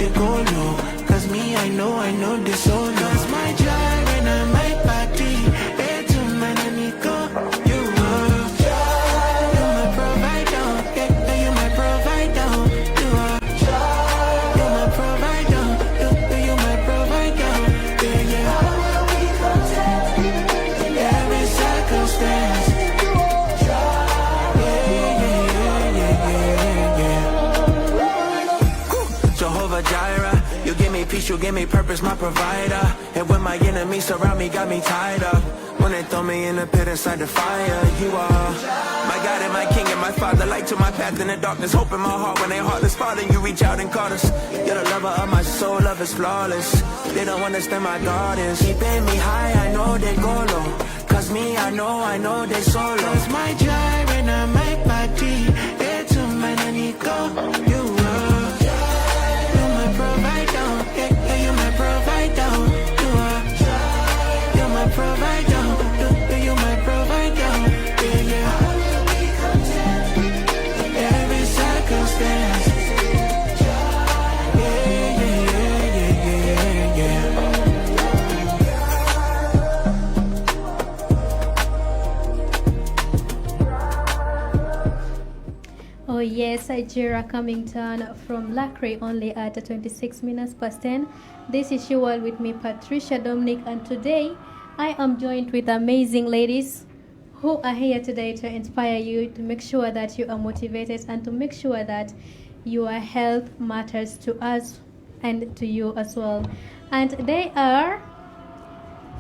they go low. Cause me, I know they solo. Cause my drive and I my party. Hey, to man, I need go. You are. You my provider. Yeah, you my provider. You are. You my provider. You my provider. Yeah, yeah. How will we contest in every circumstance? Jehovah Jireh, you give me peace, you give me purpose, my provider. And when my enemies surround me, got me tied up. When they throw me in the pit inside the fire, you are my God and my King and my Father. Light to my path in the darkness, hope in my heart when they heartless. Father, you reach out and call us. You're the lover of my soul, love is flawless. They don't understand my God is keeping me high, I know they go low. Cause me, I know they solo. Cause my drive and I my party. Hey, to man, I need go. You are. You my provider. Yeah, you my provider. You are. You my provider. You my provider. Yeah, yeah. How will we contest in every circumstance? Oh yes, 𝐤𝐸𝐻 coming down from Lacray only at 26 minutes past 10. This is your world with me, Patricia Dominic, and today I am joined with amazing ladies who are here today to inspire you, to make sure that you are motivated and to make sure that your health matters to us and to you as well. And they are,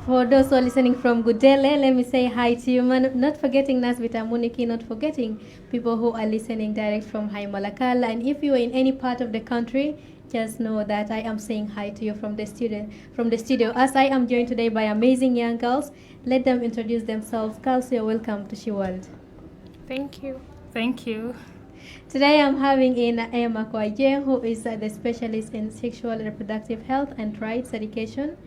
for those who are listening from Gudele, let me say hi to you, man. Not forgetting Nasbita Muniki, not forgetting people who are listening direct from High Malakal. And if you are in any part of the country, just know that I am saying hi to you from the studio. As I am joined today by amazing young girls, let them introduce themselves. Girls, you're welcome to She World. Thank you. Thank you. Today I'm having in 𝐤𝐸𝐻, who is the specialist in sexual and reproductive health and rights education.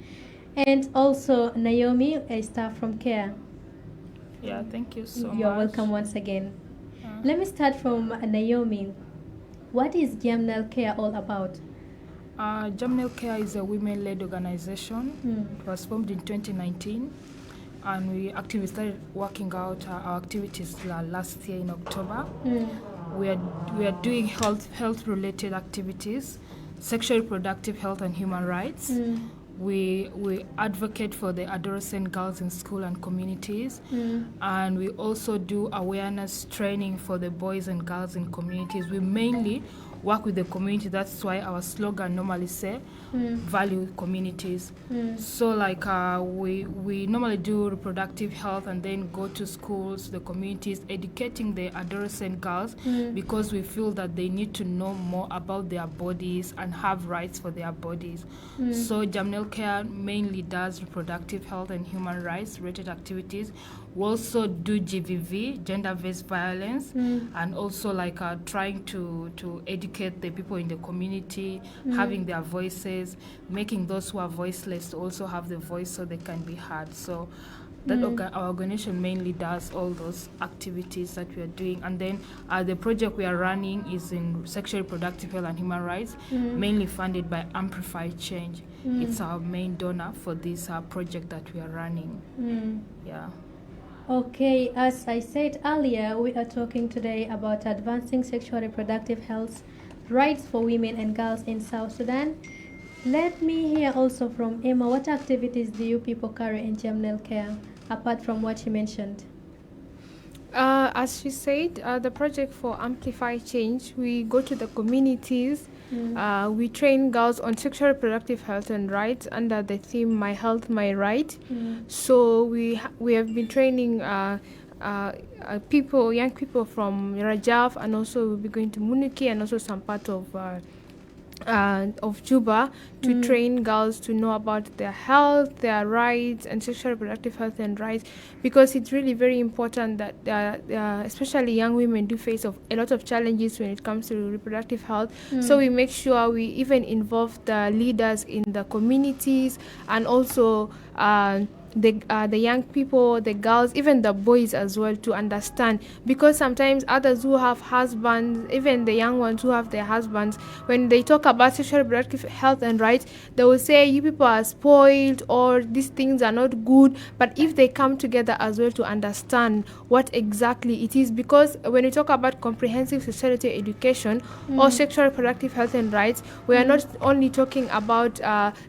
And also Naomi, a staff from CARE. Yeah, thank you so much. You're welcome once again. Let me start from Naomi. What is Jamnelcare all about? Jamnelcare is a women-led organization. It was formed in 2019, and we actively started working out our activities last year in October. We are doing health-related activities, sexual reproductive health and human rights. We advocate for the adolescent girls in school and communities, and we also do awareness training for the boys and girls in communities. We mainly work with the community. That's why our slogan normally say value communities. So like we normally do reproductive health and then go to schools, the communities, educating the adolescent girls because we feel that they need to know more about their bodies and have rights for their bodies. So Jamnelcare mainly does reproductive health and human rights related activities. We also do GVV, gender-based violence, and also like trying to educate the people in the community, having their voices, making those who are voiceless to also have the voice so they can be heard. So that our organization mainly does all those activities that we are doing. And then the project we are running is in sexual reproductive health and human rights, mainly funded by Amplify Change. It's our main donor for this project that we are running. Yeah. Okay, as I said earlier, we are talking today about advancing sexual reproductive health rights for women and girls in South Sudan. Let me hear also from Emma, what activities do you people carry in Jamnelcare, apart from what you mentioned? As she said, the project for Amplify Change, we go to the communities. We train girls on sexual reproductive health and rights under the theme My Health, My Right. So we have been training young people from Rajaf, and also we'll be going to Muniki and also some part of Juba to train girls to know about their health, their rights, and sexual reproductive health and rights, because it's really very important that especially young women do face a lot of challenges when it comes to reproductive health. So we make sure we even involve the leaders in the communities, and also the young people, the girls, even the boys as well, to understand, because sometimes others who have husbands, even the young ones who have their husbands, when they talk about sexual reproductive health and rights, they will say you people are spoiled or these things are not good. But if they come together as well to understand what exactly it is, because when we talk about comprehensive sexuality education or sexual reproductive health and rights, we are not only talking about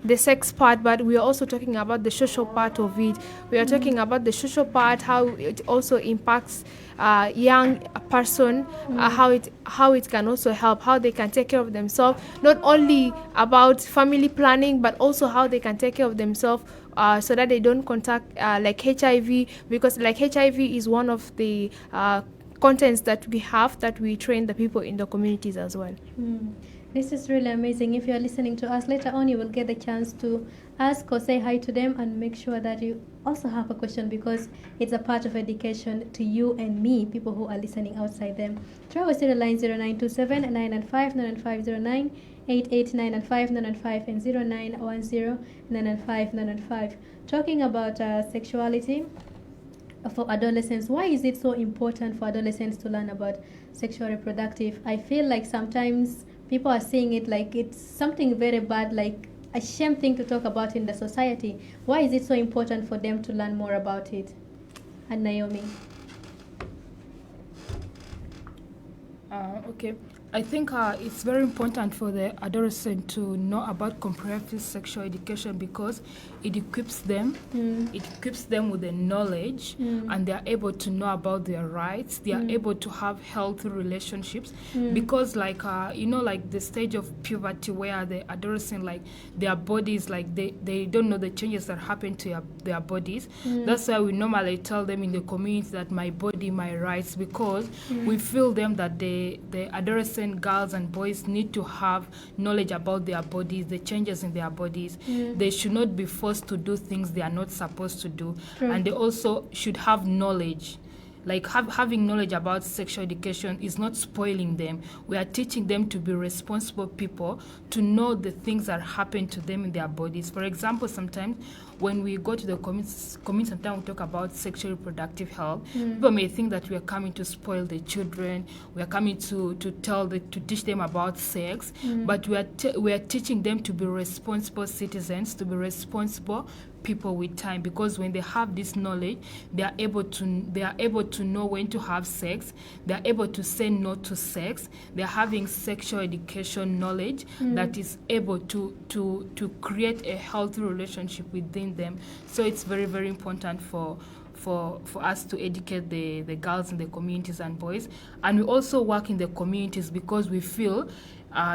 the sex part, but we are also talking about the social part of it. We are talking about the social part, how it also impacts young person, how it can also help, how they can take care of themselves, not only about family planning, but also how they can take care of themselves so that they don't contact like HIV, because like HIV is one of the contents that we train the people in the communities as well. This is really amazing. If you are listening to us later on, you will get the chance to ask or say hi to them, and make sure that you also have a question, because it's a part of education to you and me, people who are listening outside them. Try our the line 0927 995 99509, 88995 995, and 0910 995 995. Talking about sexuality for adolescents, why is it so important for adolescents to learn about sexual reproductive? I feel like sometimes people are seeing it like it's something very bad, like a shame thing to talk about in the society. Why is it so important for them to learn more about it? And Naomi? Okay. I think it's very important for the adolescent to know about comprehensive sexual education, because it equips them with the knowledge, and they are able to know about their rights. They are able to have healthy relationships, because like like the stage of puberty where the adolescent, like their bodies, like they don't know the changes that happen to their bodies. That's why we normally tell them in the community that my body, my rights, because we feel them that the adolescent girls and boys need to have knowledge about their bodies, the changes in their bodies. They should not be forced to do things they are not supposed to do. And they also should have knowledge. Like having knowledge about sexual education is not spoiling them. We are teaching them to be responsible people, to know the things that happen to them in their bodies. For example, sometimes when we go to the community, sometimes we talk about sexual reproductive health. People may think that we are coming to spoil the children. We are coming to teach them about sex, but we are teaching them to be responsible citizens, to be responsible people with time, because when they have this knowledge, they are able to know when to have sex. They are able to say no to sex. They are having sexual education knowledge that is able to create a healthy relationship within them. So it's very, very important for us to educate the girls in the communities and boys. And we also work in the communities, because we feel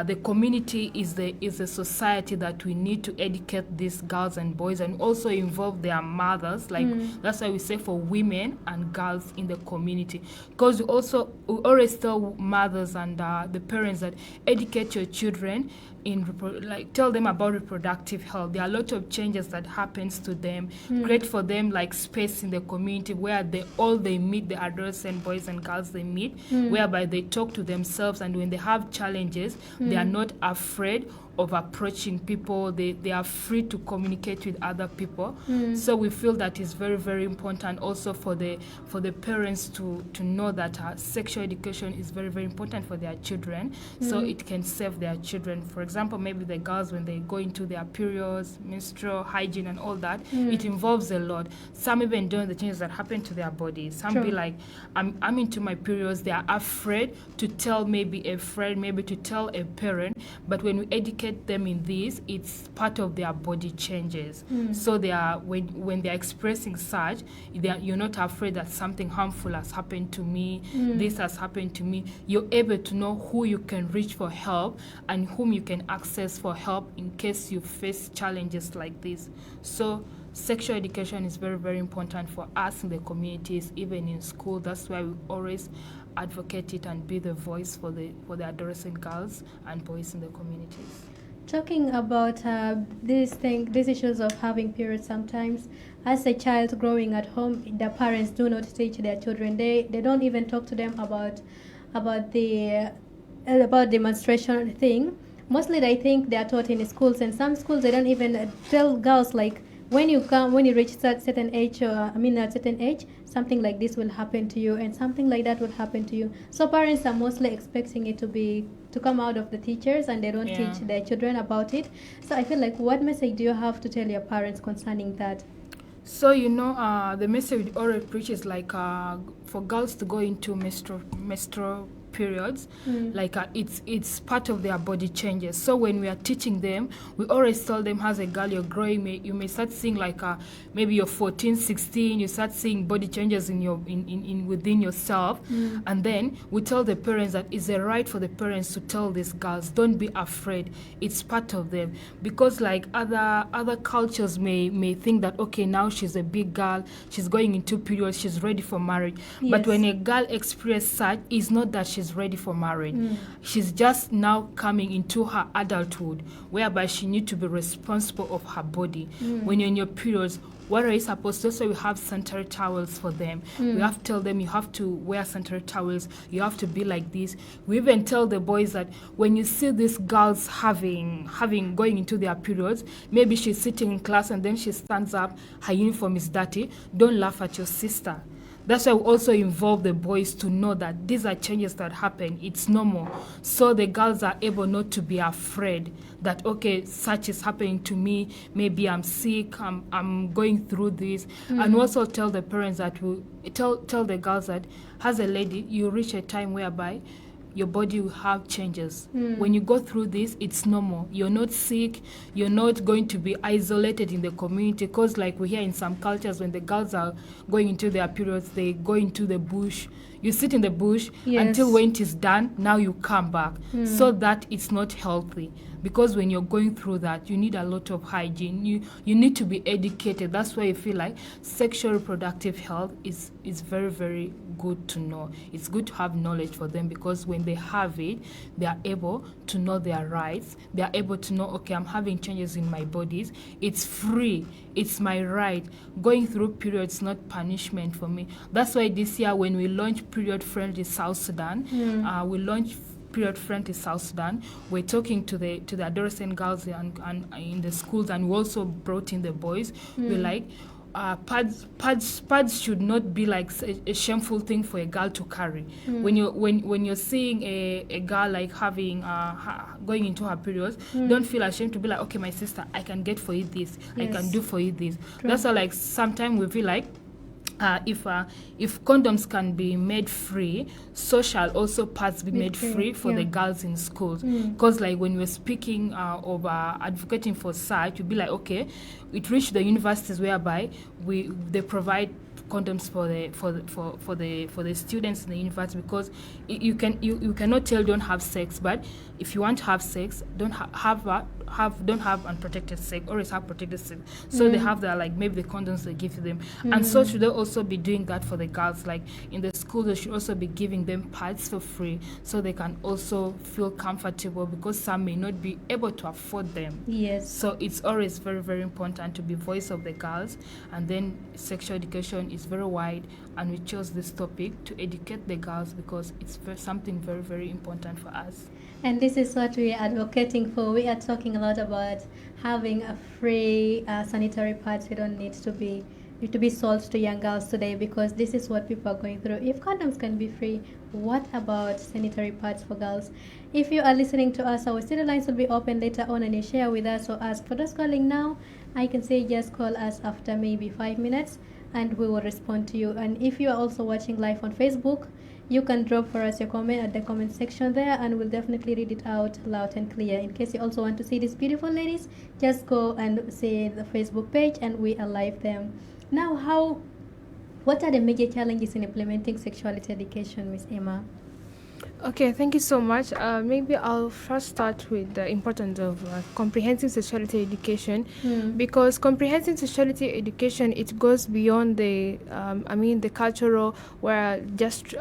the community is the society that we need to educate these girls and boys, and also involve their mothers. Like that's why we say for women and girls in the community, because we always tell mothers and the parents that educate your children tell them about reproductive health. There are a lot of changes that happens to them. Create for them like space in the community where they meet, the adolescent boys and girls they meet, whereby they talk to themselves, and when they have challenges, they are not afraid of approaching people. They are free to communicate with other people. So we feel that is very, very important also for the parents to know that sexual education is very, very important for their children, so it can save their children. For example, maybe the girls, when they go into their periods, menstrual hygiene and all that, it involves a lot. Some even don't know the changes that happen to their bodies. Some be like, I'm into my periods. They are afraid to tell maybe a friend, maybe to tell a parent. But when we educate them in this, it's part of their body changes. So they are, when they're expressing such, you're not afraid that something harmful has happened to me, this has happened to me. You're able to know who you can reach for help and whom you can access for help in case you face challenges like this. So sexual education is very, very important for us in the communities, even in school. That's why we always advocate it and be the voice for the adolescent girls and boys in the communities. Talking about these issues of having periods, sometimes as a child growing at home, the parents do not teach their children. They don't even talk to them about the menstruation thing. Mostly, I think they are taught in schools, and some schools they don't even tell girls like when you reach certain age, at certain age, something like this will happen to you, and something like that will happen to you. So parents are mostly expecting it to come out of the teachers, and they don't teach their children about it. So I feel like, what message do you have to tell your parents concerning that? So the message we already preach is like for girls to go into menstrual periods, like it's part of their body changes. So when we are teaching them, we always tell them, as a girl you're growing, you may start seeing like maybe you're 14, 16, you start seeing body changes in within yourself, and then we tell the parents that it's a right for the parents to tell these girls, don't be afraid, it's part of them. Because like other cultures may think that, okay, now she's a big girl, she's going into periods, she's ready for marriage. Yes. But when a girl experiences such, it's not that she's ready for marriage. She's just now coming into her adulthood, whereby she needs to be responsible of her body. When you're in your periods, what are you supposed to do? So we have sanitary towels for them. We have to tell them, you have to wear sanitary towels, you have to be like this. We even tell the boys that when you see these girls going into their periods, maybe she's sitting in class and then she stands up, her uniform is dirty, don't laugh at your sister. That's why we also involve the boys to know that these are changes that happen. It's normal. So the girls are able not to be afraid that, okay, such is happening to me. Maybe I'm sick. I'm going through this. And we also tell the parents that tell the girls that, as a lady, you reach a time whereby your body will have changes. When you go through this, it's normal. You're not sick. You're not going to be isolated in the community, because like we hear in some cultures, when the girls are going into their periods, they go into the bush. You sit in the bush until when it is done, now you come back. So that it's not healthy. Because when you're going through that, you need a lot of hygiene. You need to be educated. That's why I feel like sexual reproductive health is very, very good to know. It's good to have knowledge for them, because when they have it, they are able to know their rights. They are able to know, okay, I'm having changes in my bodies. It's free. It's my right. Going through periods is not punishment for me. That's why this year, when we launched Period Friendly South Sudan, we launched Period Friendly South Sudan. We're talking to the adolescent girls and in the schools, and we also brought in the boys. We're like, pads should not be like a shameful thing for a girl to carry. When you're seeing a girl like having going into her periods, don't feel ashamed to be like, okay, my sister, I can get for you this, I can do for you this. True. That's why like sometimes we feel like, if condoms can be made free, so shall also pads be made free for the girls in schools. Because like when we're speaking of advocating for such, you'd be like, okay, it reached the universities whereby they provide condoms for the students in the university, because you cannot tell don't have sex, but if you want to have sex, don't have unprotected sex, always have protected sex. So they have like maybe the condoms they give to them, and so should they also be doing that for the girls. Like in the school, they should also be giving them pads for free, so they can also feel comfortable, because some may not be able to afford them. Yes. So it's always very, very important to be voice of the girls. And then sexual education is very wide, and we chose this topic to educate the girls because it's something very, very important for us. And this is what we are advocating for. We are talking a lot about having a free sanitary pads. We don't need to be sold to young girls today, because this is what people are going through. If condoms can be free, what about sanitary pads for girls? If you are listening to us, our studio lines will be open later on, and you share with us or ask. For those calling now, I can say just call us after maybe 5 minutes, and we will respond to you. And if you are also watching live on Facebook, you can drop for us your comment at the comment section there, and we'll definitely read it out loud and clear. In case you also want to see these beautiful ladies, just go and see the Facebook page, and we are live there. Now, what are the major challenges in implementing sexuality education, Miss Emma? Okay, thank you so much. Maybe I'll first start with the importance of comprehensive sexuality education, because comprehensive sexuality education, it goes beyond the cultural, where just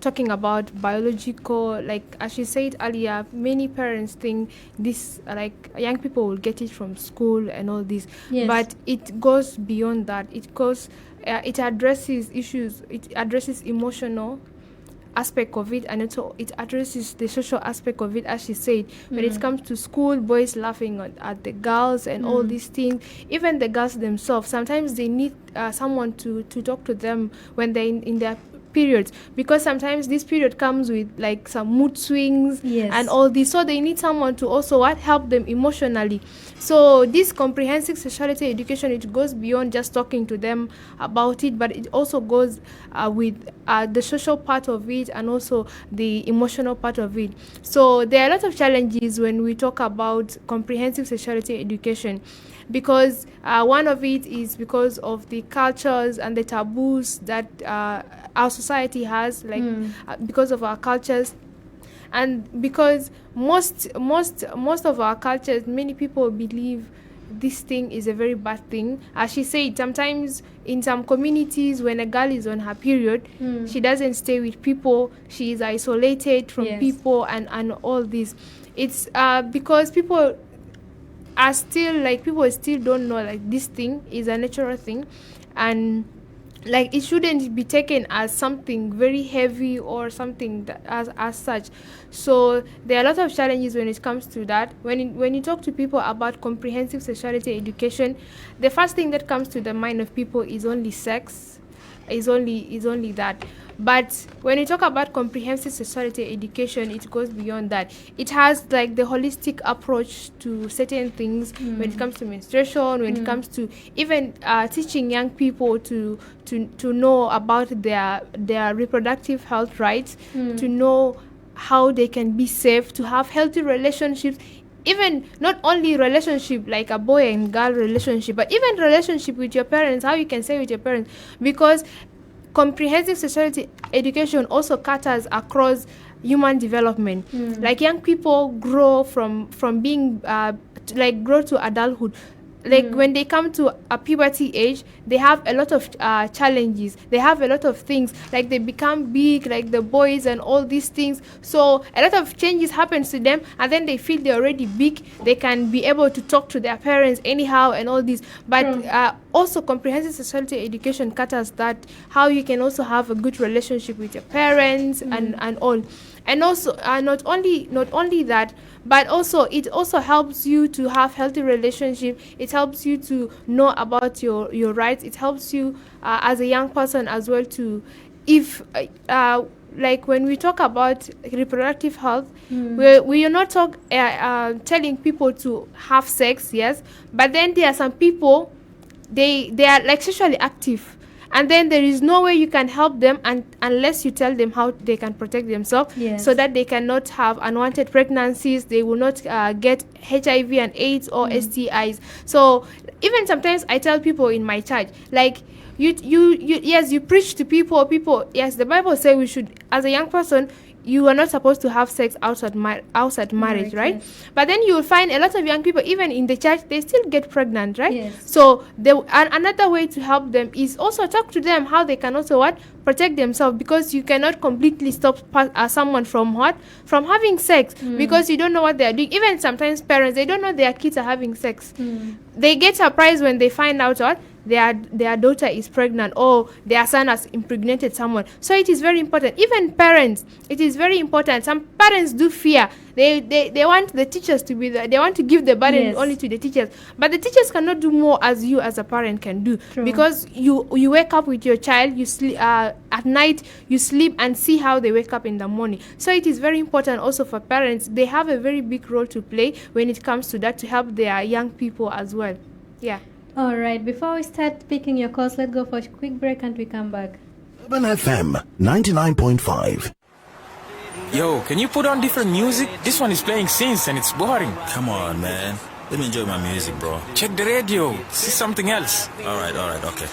talking about biological, like as she said earlier, many parents think this, like young people will get it from school and all this. Yes. But it goes beyond that. It addresses issues. It addresses emotional, aspect of it, and it addresses the social aspect of it, as she said. When it comes to school, boys laughing at the girls and all these things, even the girls themselves, sometimes they need someone to talk to them when they're in their periods, because sometimes this period comes with like some mood swings and all this, so they need someone to also help them emotionally. So this comprehensive sexuality education, it goes beyond just talking to them about it, but it also goes with the social part of it and also the emotional part of it. So there are a lot of challenges when we talk about comprehensive sexuality education, because one of it is because of the cultures and the taboos that our society has, like because of our cultures, and because most of our cultures, many people believe this thing is a very bad thing. As she said, sometimes in some communities, when a girl is on her period, she doesn't stay with people, she is isolated from people and all this. It's because people are still like, people still don't know like this thing is a natural thing, and like it shouldn't be taken as something very heavy or something that, as such. So there are a lot of challenges when it comes to that. When you talk to people about comprehensive sexuality education, the first thing that comes to the mind of people is only sex, is only that. But when you talk about comprehensive sexuality education, it goes beyond that. It has like the holistic approach to certain things when it comes to menstruation, when it comes to even teaching young people to know about their reproductive health rights, to know how they can be safe, to have healthy relationships, even not only relationship like a boy and girl relationship, but even relationship with your parents, how you can say with your parents, because comprehensive sexuality education also caters across human development. Like young people grow from being grow to adulthood. Like when they come to a puberty age, they have a lot of challenges. They have a lot of things. Like they become big, like the boys and all these things. So a lot of changes happens to them, and then they feel they're already big. They can be able to talk to their parents anyhow and all this. But also comprehensive sexuality education caters that, how you can also have a good relationship with your parents and all. And also not only that, but also it also helps you to have healthy relationship. It helps you to know about your rights. It helps you as a young person as well to, if like when we talk about reproductive health, we are not telling people to have sex, yes, but then there are some people, they are like sexually active. And then there is no way you can help them unless you tell them how they can protect themselves, so that they cannot have unwanted pregnancies, they will not get HIV and AIDS or STIs. So even sometimes I tell people in my church, like, you preach to people, yes, the Bible says we should, as a young person, you are not supposed to have sex outside marriage, right? Yes. But then you will find a lot of young people, even in the church, they still get pregnant, right? Yes. So another way to help them is also talk to them how they can also protect themselves, because you cannot completely stop someone from having sex, because you don't know what they are doing. Even sometimes parents, they don't know their kids are having sex. They get surprised when they find out their daughter is pregnant, or their son has impregnated someone. So it is very important. Even parents, it is very important. Some parents do fear. They want the teachers to be there. They want to give the burden only to the teachers. But the teachers cannot do more as you as a parent can do. True. Because you wake up with your child, you sleep at night, you sleep and see how they wake up in the morning. So it is very important also for parents. They have a very big role to play when it comes to that, to help their young people as well. Yeah. All right, before we start picking your calls, let's go for a quick break and we come back. Urban FM 99.5. Yo, can you put on different music? This one is playing synths and it's boring. Come on, man. Let me enjoy my music, bro. Check the radio. See something else. All right, okay.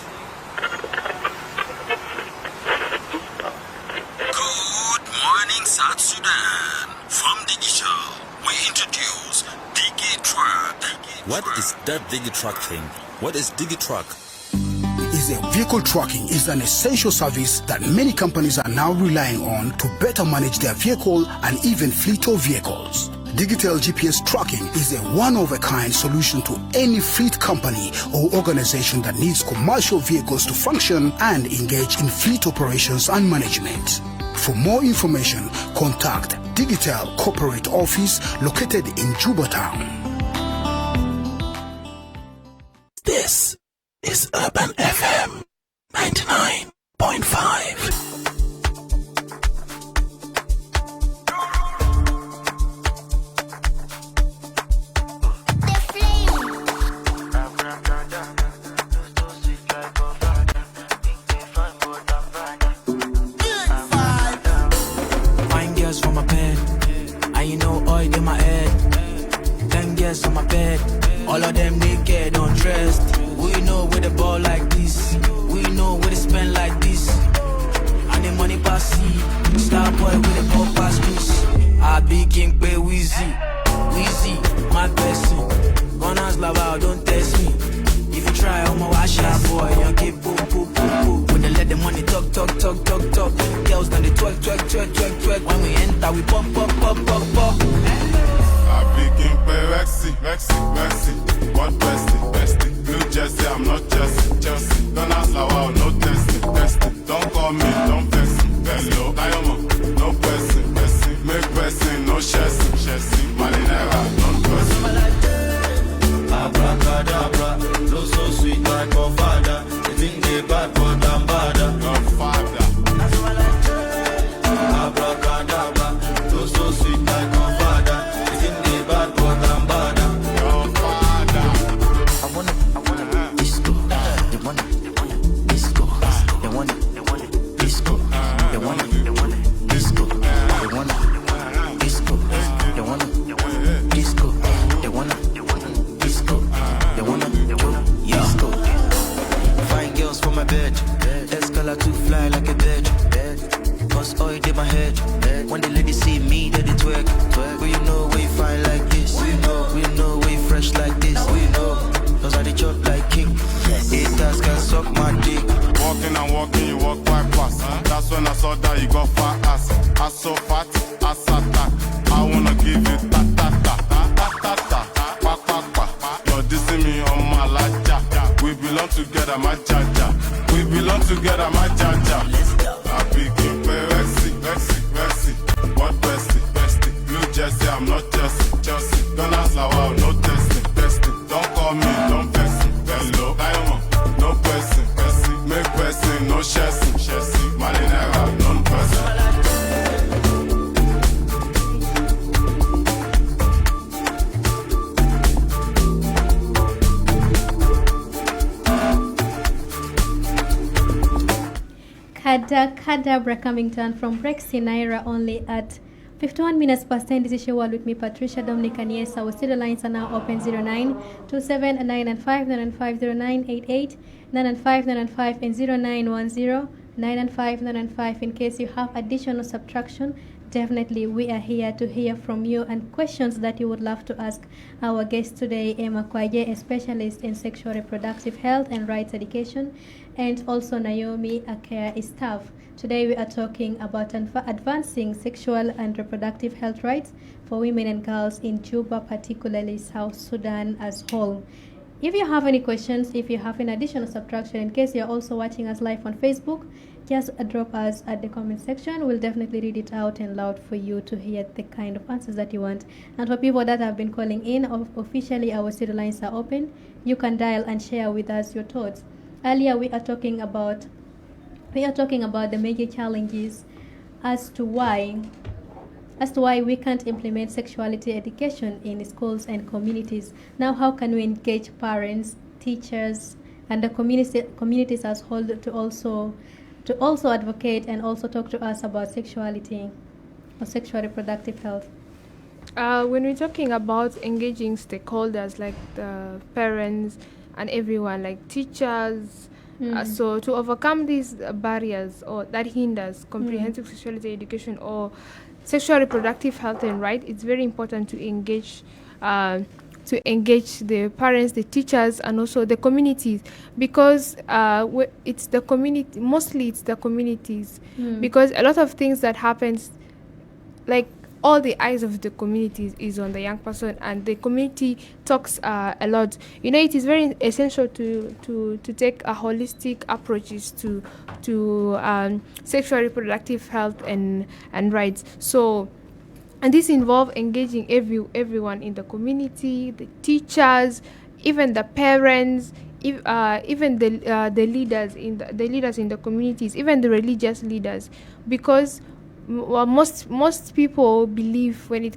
Good morning, South Sudan. From Digital, we introduce DigiTruck. What is that DigiTruck thing? What is DigiTruck? Vehicle tracking is an essential service that many companies are now relying on to better manage their vehicle and even fleet of vehicles. Digital GPS tracking is a one-of-a-kind solution to any fleet company or organization that needs commercial vehicles to function and engage in fleet operations and management. For more information, contact Digital Corporate Office located in Juba Town. This is Urban FM 99.5. For my pen, and you know oil in my head. 10 girls on my bed, all of them naked, undressed. We know where the ball like this, we know where they spend like this. And the money pass see, star boy with the ball pass loose. I be king pay Wheezy, my person. Gunners love out, don't test me. If you try, I'm a wash out boy. You keep boop, boop, boop, boop. When they let the money talk. Girls then they twerk. When we enter, we pop. I be king pay Rexy. What bestie? New Jersey, I'm not Chelsea. Don't ask Lawa, no testing. Don't call me, don't vex me. Hello, Diamond, no person. Make person, no chassis. Marinera, don't person. Abracadabra, look so sweet like a father. They think they bad, but I'm badder. Godfather. Abracadabra, look so sweet like a father. They think they bad, but I'm badder. Godfather. I wanna disco. They wanna disco. They wanna disco. They wanna disco. They wanna disco. They wanna disco. They wanna disco. They wanna disco. Fine girls for my bed. Escala to fly like a bird. Cause oil in my head. When the ladies see me, they twerk. We know we fine like this. We know we fresh like this. We know, cause I chop like king. Haters can suck my dick. Walking, you walk by fast. That's when I saw that you got fat ass. Ass so fat, ass attack. I wanna give you ta. You're dissing me on my laja. We belong together, my jaja. I be king pay Rexy. What bestie? Blue Jersey, I'm not Chelsea. Don't ask Lawa, no testing. Don't call me, don't vex me. Hello, Diamond, no person. Make person, no chassis. Marinera, non-person. Kadabra coming down from Rexy Naira only at 51 minutes past 10. This is your world with me, Patricia, Dominic, and yes, our studio lines are now open. 0927-995-995-0988, 995-995, and 0910-995-995. In case you have additional subtraction, definitely we are here to hear from you and questions that you would love to ask our guest today, 𝐸𝐬𝐻𝐻, a specialist in sexual reproductive health and rights education, and also Naomi Akea is staff. Today we are talking about advancing sexual and reproductive health rights for women and girls in Juba, particularly South Sudan as whole. If you have any questions, if you have an additional subtraction, in case you're also watching us live on Facebook, just drop us at the comment section. We'll definitely read it out and loud for you to hear the kind of answers that you want. And for people that have been calling in, officially our studio lines are open. You can dial and share with us your thoughts. Earlier we are talking about the major challenges as to why we can't implement sexuality education in schools and communities. Now, how can we engage parents, teachers, and the communities as whole to also advocate and also talk to us about sexuality or sexual reproductive health? When we're talking about engaging stakeholders like the parents and everyone, like teachers, so to overcome these barriers or that hinders comprehensive sexuality education or sexual reproductive health and right, it's very important to engage the parents, the teachers, and also the communities, because it's the community, mostly it's the communities, because a lot of things that happens, like all the eyes of the community is on the young person, and the community talks a lot. It is very essential to take a holistic approaches to sexual reproductive health and rights. So, and this involves engaging everyone in the community, the teachers, even the parents, even the leaders in the communities, even the religious leaders, because most people believe in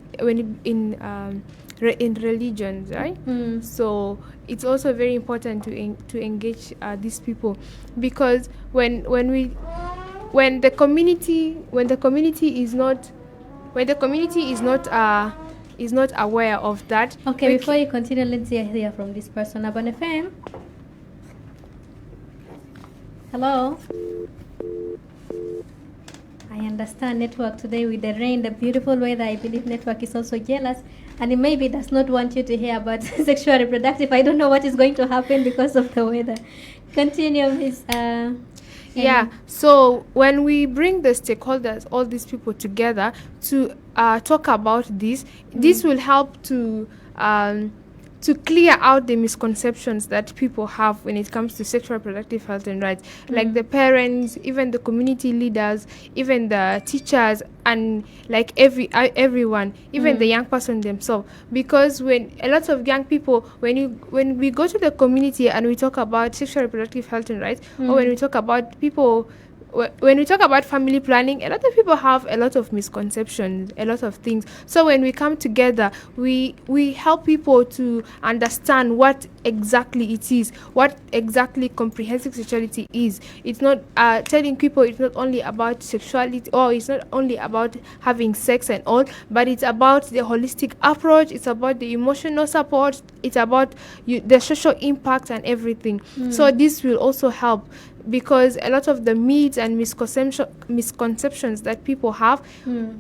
religions, right? So it's also very important to engage these people, because when the community is not aware of that. Okay, before you continue, let's hear from this person. Urban FM. Hello. I understand network today with the rain, the beautiful weather. I believe network is also jealous, and it maybe does not want you to hear about sexual reproductive. I don't know what is going to happen because of the weather. Continue, Miss. Yeah. So when we bring the stakeholders, all these people together to talk about this, this will help to clear out the misconceptions that people have when it comes to sexual reproductive health and rights, like the parents, even the community leaders, even the teachers, and like everyone, even the young person themselves. Because when a lot of young people, when we go to the community and we talk about sexual reproductive health and rights, or when we talk about people, when we talk about family planning, a lot of people have a lot of misconceptions, a lot of things. So when we come together, we help people to understand what exactly it is, what exactly comprehensive sexuality is. It's not telling people it's not only about sexuality, or it's not only about having sex and all, but it's about the holistic approach, it's about the emotional support, it's about the social impact and everything. So this will also help, because a lot of the myths and misconceptions that people have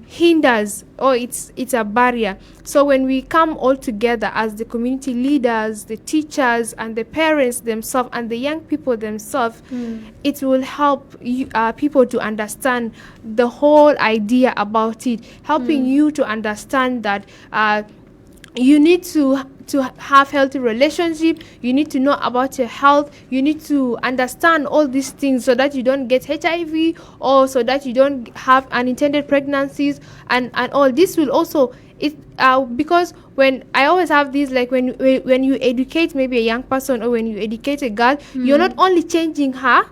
hinders, or it's a barrier. So when we come all together as the community leaders, the teachers, and the parents themselves, and the young people themselves, it will help people to understand the whole idea about it, helping you to understand that you need to have healthy relationship, you need to know about your health, you need to understand all these things so that you don't get HIV, or so that you don't have unintended pregnancies and all. This will also because when I always have this, like when you educate maybe a young person, or when you educate a girl, you're not only changing her,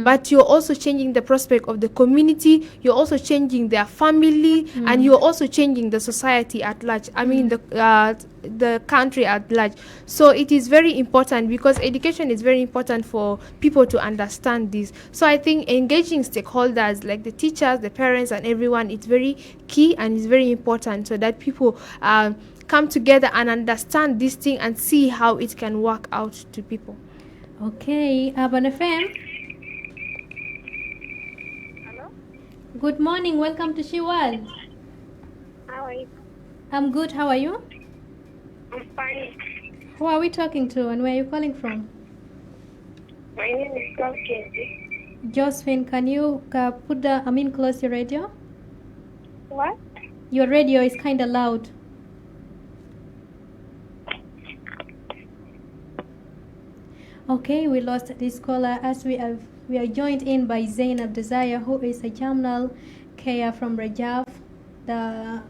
but you're also changing the prospect of the community, you're also changing their family, and you're also changing the society at large. I mean the country at large. So it is very important, because education is very important for people to understand this. So I think engaging stakeholders like the teachers, the parents, and everyone, it's very key and it's very important, so that people come together and understand this thing and see how it can work out to people. Okay, Urban FM. Good morning, welcome to 𝐤𝐿. How are you? I'm good, how are you? I'm fine. Who are we talking to, and where are you calling from? My name is 𝐒𝐞𝐱𝐮𝐚𝐥𝐢𝐭𝐲. Josephine, can you close your radio? What? Your radio is kind of loud. Okay, we lost this caller, as we are joined in by Zainab Desire, who is a Jamnelcare from Rajaf, the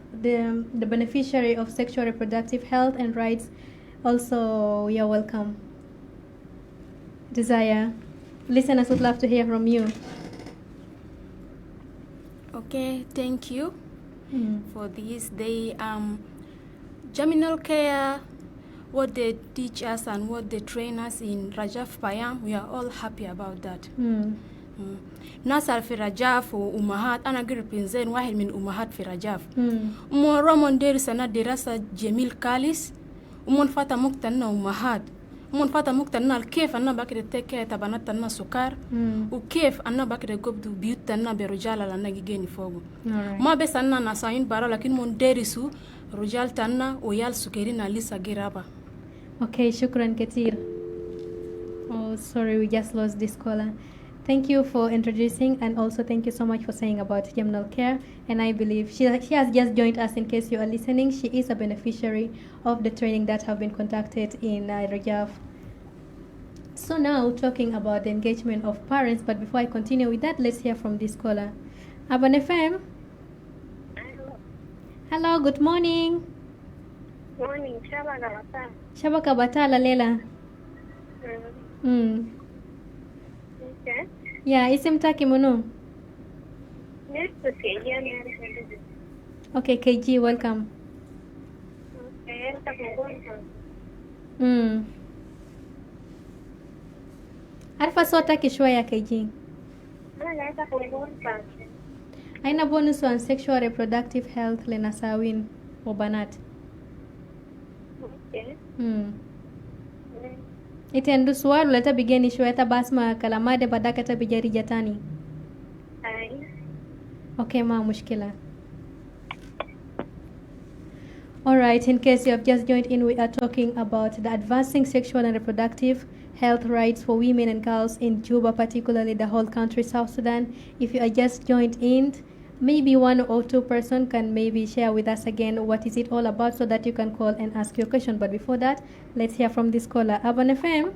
beneficiary of sexual reproductive health and rights. Also, you're welcome, Desire. Listeners would love to hear from you. Okay, thank you for this. Jamnelcare, what they teach us and what they train us in Rajaf Payam, we are all happy about that. نصار في رجاف وأمهات أنا قرب إنزين واحد من أمهات في رجاف رمون ديرس أنا دراسة جميل كاليس ومن فاتا مقتنا أمهات ومن فاتا مقتنا كيف أنا بكرة تكة تبانتنا سكر وكيف أنا بكرة قبض بيوتنا برجال لنا جيني فوقه ما بس أنا نصاين برا لكن من درسوا رجال تنا ويال سكرين لسه جرابا. Okay, shukran katir. Oh, sorry, we just lost this caller. Thank you for introducing, and also thank you so much for saying about Jamnelcare. And I believe she has just joined us. In case you are listening, she is a beneficiary of the training that have been conducted in Rajaf. So now talking about the engagement of parents, but before I continue with that, let's hear from this caller. Aban FM. Hello, good morning. Morning, Shabaka Batala. Shabaka Batala Lela. Okay. Yeah, isimtaki muno. Next to KG. Okay, KG, welcome. Okay, Arfa sota kishwa ya KG. Aina bonus on sexual reproductive health lena sawin obanat. Okay. Itendu suwaru leta bigeni shwa eta basma kalamade badaka ta bijari jatani. Okay, ma mushkila. Alright, in case you have just joined in, we are talking about the advancing sexual and reproductive health rights for women and girls in Juba, particularly the whole country, South Sudan. If you are just joined in, maybe one or two person can maybe share with us again what is it all about, so that you can call and ask your question. But before that, let's hear from this caller. Aban FM.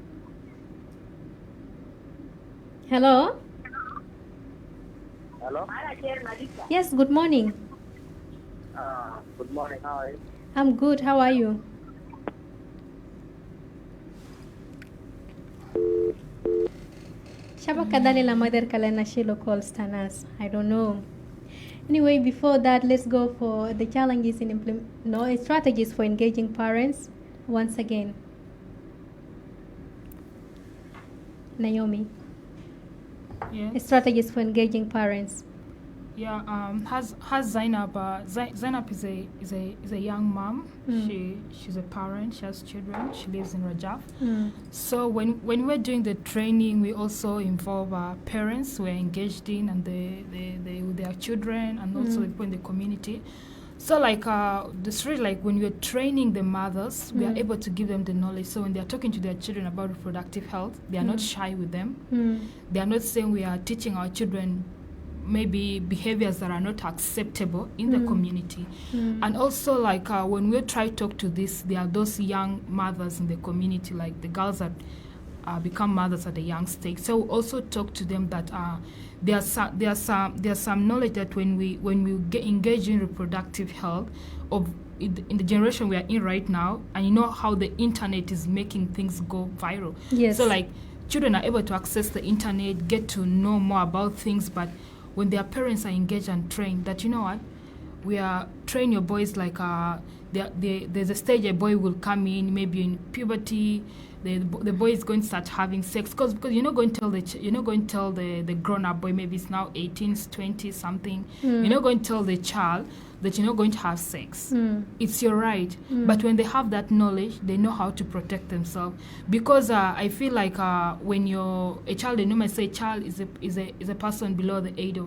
Hello. Hello? Yes, good morning. Good morning, how are you? I'm good. How are you? Shabaka Dalila Mother Kalana Shilo calls Tanas. I don't know. Anyway, before that, let's go for the challenges in strategies for engaging parents once again. Naomi. Yeah. Strategies for engaging parents. Yeah, has Zainab. Zainab is a young mom. She's a parent. She has children. She lives in Rajaf. So when we're doing the training, we also involve parents who are engaged in, and with their children, and also the people in the community. So like when we're training the mothers, we are able to give them the knowledge. So when they are talking to their children about reproductive health, they are not shy with them. They are not saying we are teaching our children maybe behaviors that are not acceptable in the community. And also like when we try to talk to this, there are those young mothers in the community, like the girls that become mothers at a young stage. So we also talk to them that there's some knowledge that when we get engaged in reproductive health in the generation we are in right now, and you know how the internet is making things go viral. Yes. So like children are able to access the internet, get to know more about things, but when their parents are engaged and trained, that you know what, we are train your boys like there's a stage a boy will come in, maybe in puberty, the boy is going to start having sex, because you're not going to tell the grown up boy, maybe it's now 18, 20 something. You're not going to tell the child that you're not going to have sex. It's your right. But when they have that knowledge, they know how to protect themselves. Because I feel like when you're a child, they normally say child is a person below the age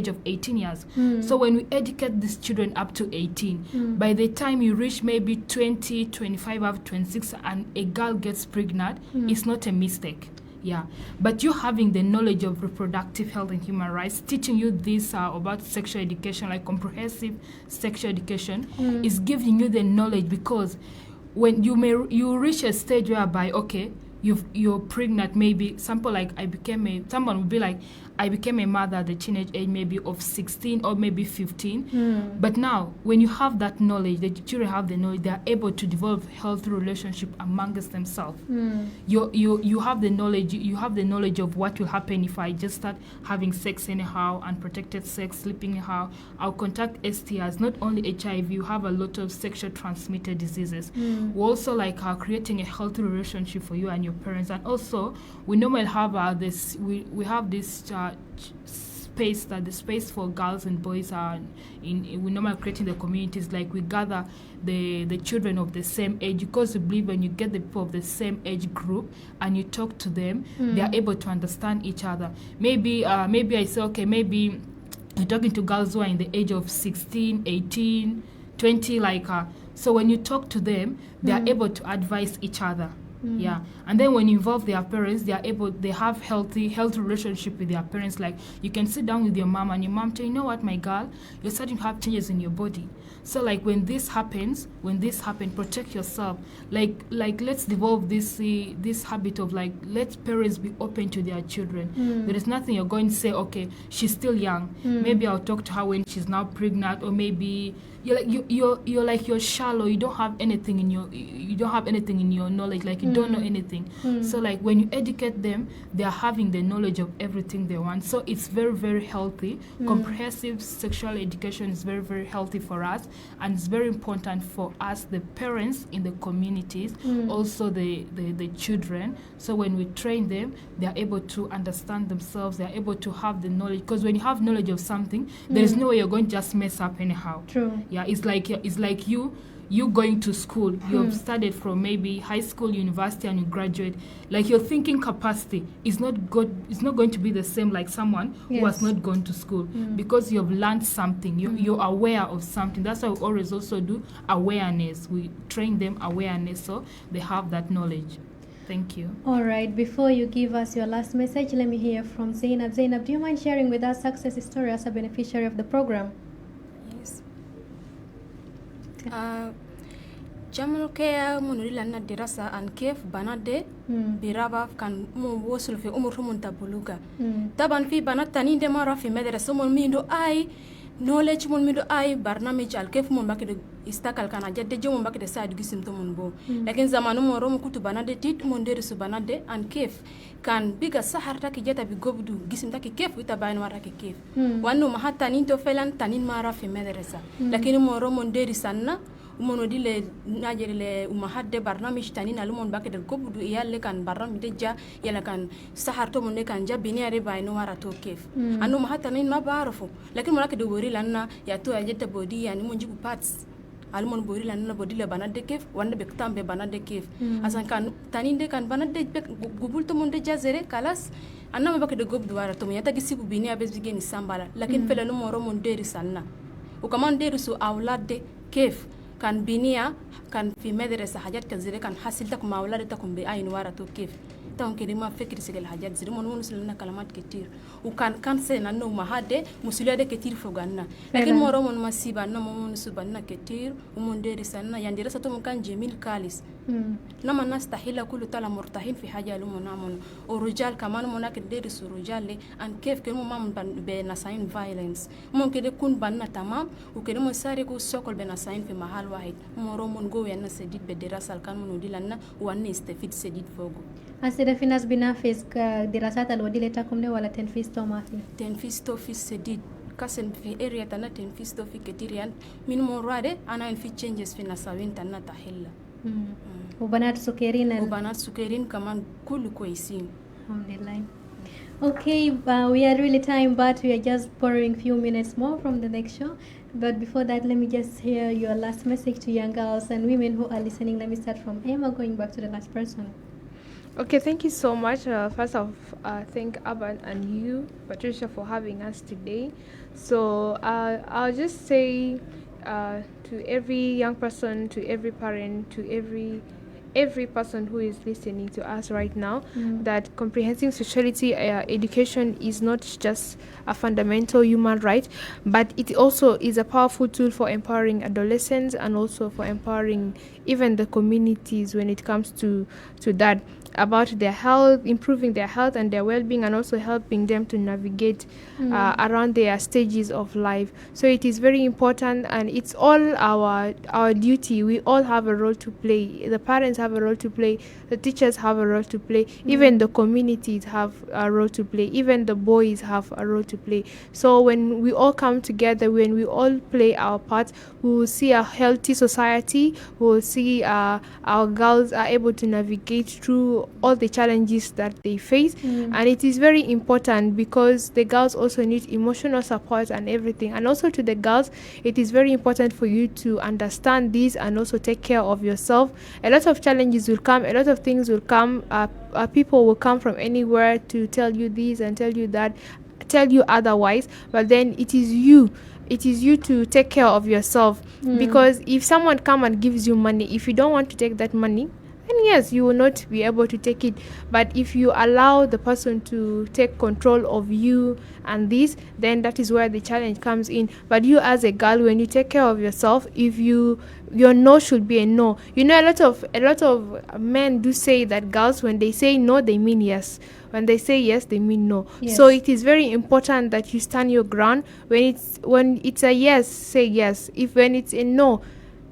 of 18 years. So when we educate these children up to 18, by the time you reach maybe 20, 25, up 26, and a girl gets pregnant, it's not a mistake. Yeah, but you having the knowledge of reproductive health and human rights, teaching you this about sexual education, like comprehensive sexual education, is giving you the knowledge, because when you reach a stage whereby, okay, you're pregnant, maybe someone would be like, I became a mother at the teenage age maybe of 16 or maybe 15. But now, when you have that knowledge, the children have the knowledge, they are able to develop healthy relationship amongst themselves. You have the knowledge. You have the knowledge of what will happen if I just start having sex anyhow, unprotected sex, sleeping anyhow. I'll contact STIs, not only HIV. You have a lot of sexual transmitted diseases. We're also like creating a healthy relationship for you and your parents. And also, we normally have this. We have this. The space for girls and boys are in. We normally create in the communities, like we gather the children of the same age, because we believe when you get the people of the same age group and you talk to them, they are able to understand each other. Maybe I say, okay, maybe you're talking to girls who are in the age of 16, 18, 20, so when you talk to them, they are able to advise each other. Yeah, and then when you involve their parents, they have healthy relationship with their parents. Like you can sit down with your mom and your mom tell you know what, my girl, you're starting to have changes in your body. So like when this happens, protect yourself. Like let's develop this habit of like let parents be open to their children. There is nothing you're going to say, okay, she's still young. Maybe I'll talk to her when she's now pregnant, or maybe you're shallow. You don't have anything in your knowledge. Like you don't know anything. So like when you educate them, they are having the knowledge of everything they want. So it's very, very healthy. Comprehensive sexual education is very, very healthy for us, and it's very important for us, the parents in the communities, also the children. So when we train them, they are able to understand themselves. They are able to have the knowledge, because when you have knowledge of something, there is no way you're going to just mess up anyhow. True. Yeah, it's like you going to school. You've studied from maybe high school, university, and you graduate. Like your thinking capacity is not good. It's not going to be the same like someone who has not gone to school, because you've learned something. You're aware of something. That's why we always also do awareness. We train them awareness, so they have that knowledge. Thank you. All right. Before you give us your last message, let me hear from Zainab. Zainab, do you mind sharing with us success story as a beneficiary of the program? Yes. Jamnelcare munurila na dirasa an kef banade biraba kan mo wosul fi umur mun tabuluga taban fi banat tani de mara fi madrasa mon mindo ay knowledge mon mindo ay barnamij al kef mon bakde istakal kana jadde jomon bakde saadu gisim to mon bo lakin zamanu mo rom kutu banade tit mon der su banade an kef kan biga sahar taki jeta bi gobdu gisim taki kef wita bayin wara ki kef wanu ma hatta nin to felan tanin mara fi madrasa lakin mo rom mon der sanna umono dile najere le umahadde barnamij tanin alumon bakde gobdu yalle kan barnamij de ja yalla kan sahar to mon ne kan jabini are bayin wara to kef anu ma hatta nin ma barafu lakin mo lakde wori lanna ya to ya jeta body yani mon jibu parts almon bori lanna body le banade kef wanda be tambe banade kef asan kan taninde kan banade gubul to mon de jazere kalas anama bakde gobdu wara to yata gisibu bini abes bigeni sambala lakin fela no moro mon deri sanna ukaman deri su awlade kef kan binia kan fi madrasa hajat kan zire kan hasil takum awlade takum be ayin wara to kef taw kedi ma fekri sigel hajat zire mon musulna kalamat ketir ukan kan se nanno mahade musulade ketir foganna lakin moro mon masiba no mon subanna ketir umon deri sanna yandira sato mon kan jamil kalis nama nastahila kullu tala murtahin fi haja lumunamon o rijal kaman monak deri su rijal an kef ken mom ban be nasain violence mon kede kun banna tamam u kede mon sare ko sokol be nasain fi mahal wahid moro mon go yanna sedit be derasal kan mon dilanna wanne istafid sedit fogo asida finas binafis ka dirasat alwadile takumne wala tenfisto mafi tenfisto fi sedit kasen fi area tana tenfisto fi ketirian min mon rade ana fi changes fi nasawin tana tahilla ubanat sukerin kaman kullu koisin alhamdulillah. Okay, we are really time, but we are just borrowing few minutes more from the next show. But before that, let me just hear your last message to young girls and women who are listening. Let me start from Emma, going back to the last person. Okay, thank you so much. First off, thank Aban and you, Patricia, for having us today. So I'll just say to every young person, to every parent, to every person who is listening to us right now, that comprehensive sexuality education is not just a fundamental human right, but it also is a powerful tool for empowering adolescents and also for empowering even the communities when it comes to that, about their health, improving their health and their well-being, and also helping them to navigate around their stages of life. So it is very important, and it's all our duty. We all have a role to play. The parents have a role to play, the teachers have a role to play, even the communities have a role to play, even the boys have a role to play. So when we all come together, when we all play our part, we will see a healthy society. We will see our girls are able to navigate through all the challenges that they face. And it is very important because the girls also need emotional support and everything. And also to the girls, it is very important for you to understand this and also take care of yourself. A lot of challenges will come, a lot of things will come, people will come from anywhere to tell you this and tell you that, tell you otherwise, but then it is you to take care of yourself. Because if someone come and gives you money, if you don't want to take that money, then yes, you will not be able to take it. But if you allow the person to take control of you and this, then that is where the challenge comes in. But you as a girl, when you take care of yourself, if your no should be a no. You know, a lot of men do say that girls, when they say no, they mean yes. When they say yes, they mean no. Yes. So it is very important that you stand your ground. When it's a yes, say yes. When it's a no,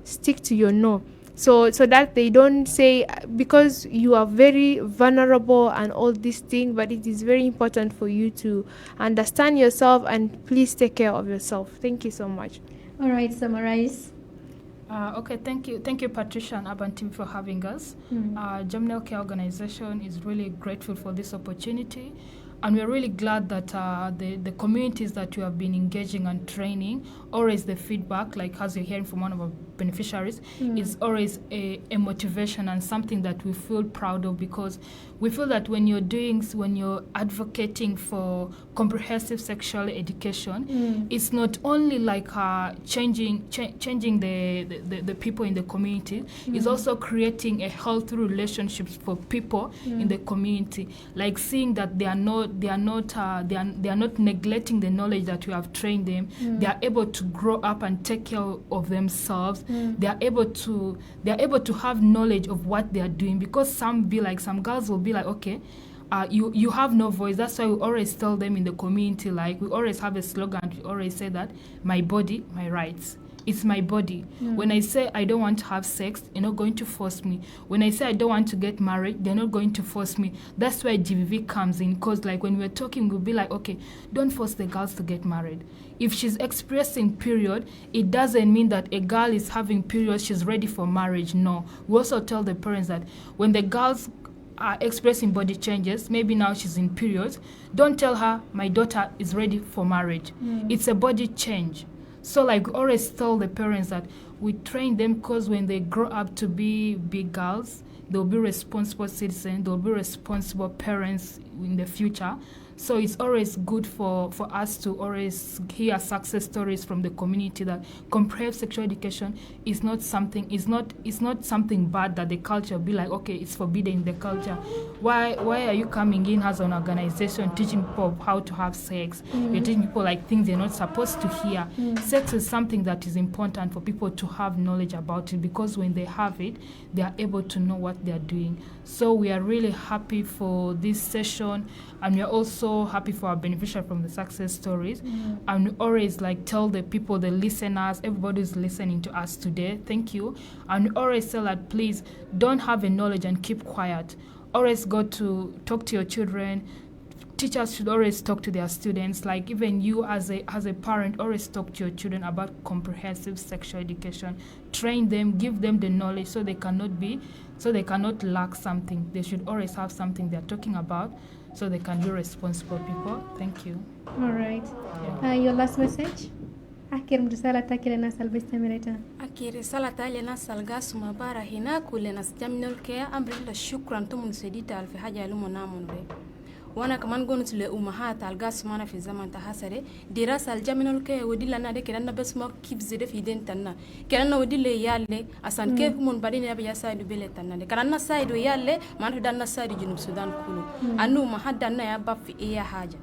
stick to your no. So that they don't say, because you are very vulnerable and all these things, but it is very important for you to understand yourself and please take care of yourself. Thank you so much. All right, summarize. Okay, thank you, Patricia and Urban Team, for having us. Jamnelcare organization is really grateful for this opportunity, and we're really glad that the communities that you have been engaging and training, always the feedback, like as you're hearing from one of our beneficiaries, is always a motivation and something that we feel proud of, because we feel that when you're advocating for comprehensive sexual education, it's not only like changing the people in the community, it's also creating a healthy relationships for people in the community, like seeing that they are not neglecting the knowledge that we have trained them. They are able to grow up and take care of themselves. They are able to have knowledge of what they are doing, because some girls will be like, okay, you have no voice. That's why we always tell them in the community, like we always have a slogan, we always say that my body, my rights. It's my body. When I say I don't want to have sex, you're not going to force me. When I say I don't want to get married, they're not going to force me. That's why GVV comes in, because like when we're talking, we'll be like, okay, don't force the girls to get married. If she's experiencing period, it doesn't mean that a girl is having period, she's ready for marriage. No. We also tell the parents that when the girls are expressing body changes, maybe now she's in periods, don't tell her my daughter is ready for marriage. It's a body change. So like we always tell the parents that we train them, because when they grow up to be big girls, they'll be responsible citizens, they'll be responsible parents in the future. So it's always good for us to always hear success stories from the community, that comprehensive sexual education is not something bad, that the culture be like, okay, it's forbidden in the culture. Why are you coming in as an organization teaching people how to have sex? You're teaching people like things they're not supposed to hear. Sex is something that is important for people to have knowledge about it, because when they have it, they are able to know what they are doing. So we are really happy for this session, and we are also happy for our beneficiary from the success stories. And we always like tell the people, the listeners, everybody who's listening to us today, thank you. And we always tell that please don't have a knowledge and keep quiet. Always go to talk to your children. Teachers should always talk to their students. Like even you as a parent, always talk to your children about comprehensive sexual education. Train them, give them the knowledge so they cannot lack something. They should always have something they're talking about, so they can be responsible people. Thank you. All right. Your last message? Akhir risalata kile nasal bistamirita. Akhir risalata ile nasal gasuma bara hina kule nas Jamnelcare amrilla shukran tumun sedita alfi haja lumo namun be. وانا كمان قلت لأمهات القاس معنا في زمن تحسري دراسة الجامنالكير ودي لنا ده كنا بس ما كيف زده في دين تنا كنا ودي لي يالله أصلا كيف من بعدين يبي يساعد بيله تنا ده كنا نساعد ويالله ما نقدر نساعد جنوب السودان كله أنو ما حد دنا يبى في أي حاجة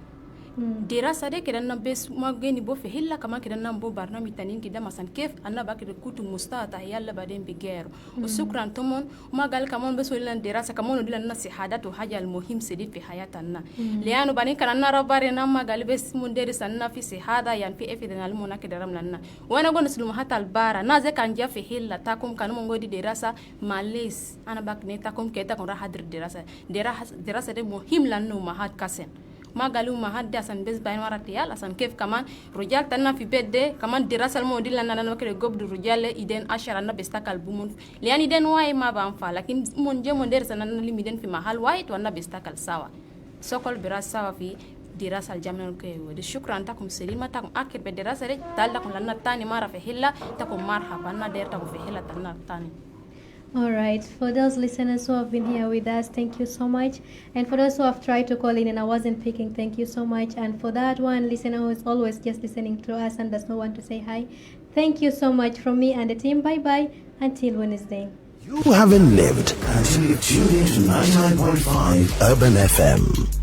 دراسة ده كنا بس ما جيني بو في هلا كمان كنا نبو برنامج تانين كده مثلا كيف أنا بقى كتب مستعد يالله بعدين بيجير وشكرا تمون وما قال كمان بس ولا دراسة كمان ودي لنا شهادات وحاجة المهم سديد في حياتنا لأنه بعدين كنا نرى بارنا ما قال بس مدرس أننا في شهادة يعني في إفيدنا المونا كده رملنا وأنا قلنا سلمة حتى البارة نازل كان جا في هلا تاكم كانوا مونغودي دراسة ماليس أنا بقى نتاكم كده كون راح أدر دراسة ده مهم لأنه ما هاد كاسن ما قالوا ما هاد أصلا بس بين ورا رجال أصلا كيف كمان رجال تنا في بيت ده كمان دراسة الموديل لنا أنا كده جوب الرجال إيدين أشر أنا بستقل بومون لأن إيدين واي ما بانفع لكن من جم مدرس أنا اللي ميدين في محل وايد وأنا بستقل سوا سوكل براس سوا في دراسة الجامنالكير ودي شكرا تكم سليمة تكم أكيد بدراسة ده تالكم لنا تاني مرة في هلا تكم مرحبا أنا دير تكم في هلا تاني. All right, for those listeners who have been here with us, thank you so much. And for those who have tried to call in and I wasn't picking, thank you so much. And for that one listener who is always just listening to us and does not want to say hi, thank you so much from me and the team. Bye bye until Wednesday. You haven't lived until you tune into 99.5 Urban FM.